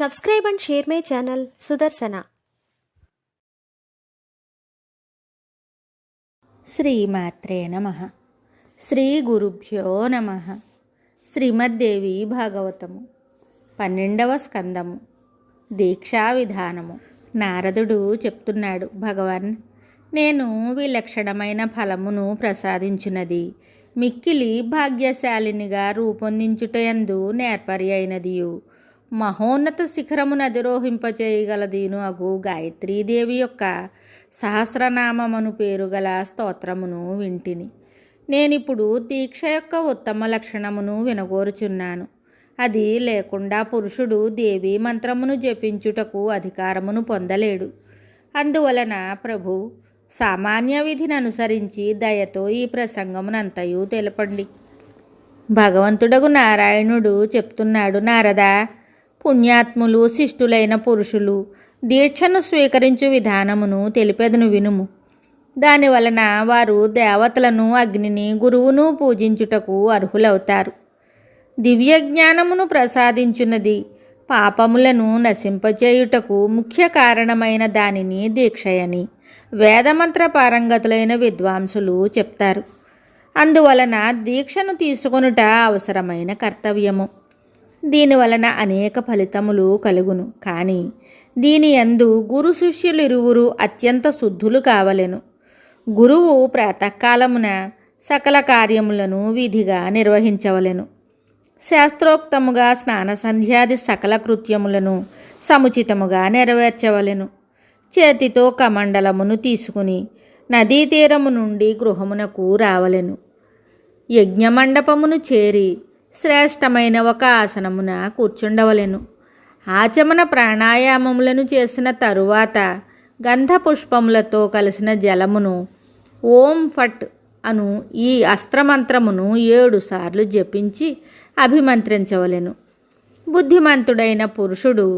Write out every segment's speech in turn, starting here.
Subscribe and share my channel Sudarsana. శ్రీమాత్రే నమః. శ్రీ గురుభ్యో నమః. శ్రీమద్దేవి భాగవతము 12వ స్కందము. దీక్షా విధానము. నారదుడు చెప్తున్నాడు, భగవాన్, నేను విలక్షణమైన ఫలమును ప్రసాదించున్నది మిక్కిలి భాగ్యశాలినిగా రూపొందించుటయందు నేర్పరి అయినదియు మహోన్నత శిఖరమును అధిరోహింపచేయగలదీను అగు గాయత్రీదేవి యొక్క సహస్రనామమును పేరుగల స్తోత్రమును వింటిని. నేనిప్పుడు దీక్ష యొక్క ఉత్తమ లక్షణమును వినగోరుచున్నాను. అది లేకుండా పురుషుడు దేవీ మంత్రమును జపించుటకు అధికారమును పొందలేడు. అందువలన ప్రభు, సామాన్య విధిని అనుసరించి దయతో ఈ ప్రసంగమునంతయు తెలపండి. భగవంతుడగు నారాయణుడు చెప్తున్నాడు, నారదా, పుణ్యాత్ములు శిష్టులైన పురుషులు దీక్షను స్వీకరించు విధానమును తెలిపెదను వినుము. దానివలన వారు దేవతలను, అగ్నిని, గురువును పూజించుటకు అర్హులవుతారు. దివ్య జ్ఞానమును ప్రసాదించున్నది పాపములను నశింపచేయుటకు ముఖ్య కారణమైన దానిని దీక్షయని వేదమంత్ర పారంగతులైన విద్వాంసులు చెప్తారు. అందువలన దీక్షను తీసుకొనుట అవసరమైన కర్తవ్యము. దీనివలన అనేక ఫలితములు కలుగును. కానీ దీని యందు గురు శిష్యులిరువురు అత్యంత శుద్ధులు కావలెను. గురువు ప్రాతకాలమున సకల కార్యములను విధిగా నిర్వహించవలెను. శాస్త్రోక్తముగా స్నాన సంధ్యాది సకల కృత్యములను సముచితముగా నెరవేర్చవలెను. చేతితో కమండలమును తీసుకుని నదీ తీరము నుండి గృహమునకు రావలెను. యజ్ఞమండపమును చేరి శ్రేష్టమైన ఒక ఆసనమున కూర్చుండవలెను. ఆచమన ప్రాణాయామములను చేసిన తరువాత గంధ పుష్పములతో కలిసిన జలమును ఓం ఫట్ అను ఈ అస్త్రమంత్రమును 7 సార్లు జపించి అభిమంత్రించవలెను. బుద్ధిమంతుడైన పురుషుడు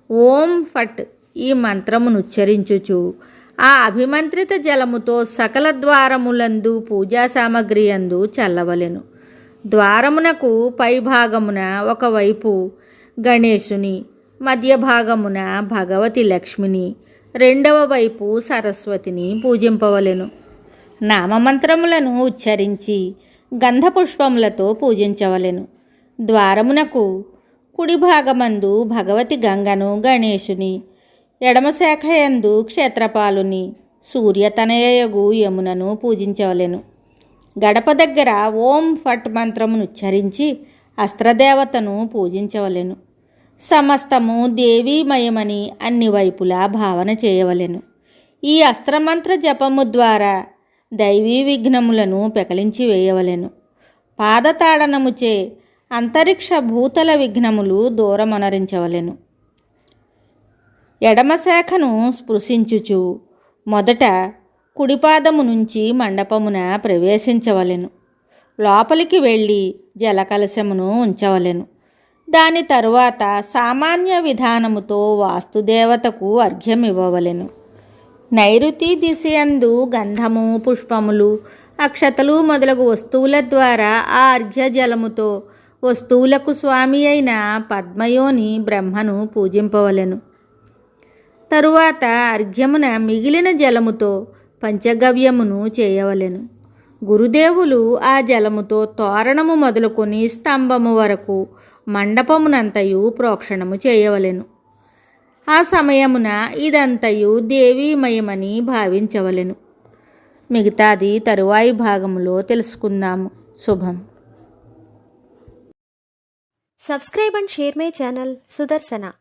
ఓం ఫట్ ఈ మంత్రమును ఉచ్చరించుచు ఆ అభిమంత్రిత జలముతో సకల ద్వారములందు పూజా సామగ్రి యందు చల్లవలెను. ద్వారమునకు పైభాగమున ఒకవైపు గణేశుని, మధ్య భాగమున భగవతి లక్ష్మిని, రెండవ వైపు సరస్వతిని పూజింపవలెను. నామమంత్రములను ఉచ్చరించి గంధపుష్పములతో పూజించవలెను. ద్వారమునకు కుడి భాగమందు భగవతి గంగను, గణేశుని, ఎడమ శాఖయందు క్షేత్రపాలుని, సూర్యతనయగు యమునను పూజించవలెను. గడప దగ్గర ఓం ఫట్ మంత్రమును ఉచ్చరించి అస్త్రదేవతను పూజించవలెను. సమస్తము దేవీమయమని అన్ని వైపులా భావన చేయవలెను. ఈ అస్త్రమంత్ర జపము ద్వారా దైవీ విఘ్నములను పెకలించి వేయవలెను. పాదతాడనముచే అంతరిక్ష భూతల విఘ్నములు దూరమొనరించవలెను. ఎడమ శాఖను స్పృశించుచు మొదట కుడిపాదము నుంచి మండపమున ప్రవేశించవలెను. లోపలికి వెళ్ళి జలకలశమును ఉంచవలెను. దాని తరువాత సామాన్య విధానముతో వాస్తుదేవతకు అర్ఘ్యమివ్వవలెను. నైరుతి దిశయందు గంధము, పుష్పములు, అక్షతలు మొదలగు వస్తువుల ద్వారా ఆ అర్ఘ్య జలముతో వస్తువులకు స్వామి అయిన పద్మయోని బ్రహ్మను పూజింపవలెను. తరువాత అర్ఘ్యమున మిగిలిన జలముతో పంచగవ్యమును చేయవలెను. గురుదేవులు ఆ జలముతో తోరణము మొదలుకొని స్తంభము వరకు మండపమునంతయు ప్రోక్షణము చేయవలెను. ఆ సమయమున ఇదంతయు దేవీమయమని భావించవలెను. మిగతాది తరువాయి భాగములో తెలుసుకుందాము. శుభం. Subscribe and share my channel Sudarsana.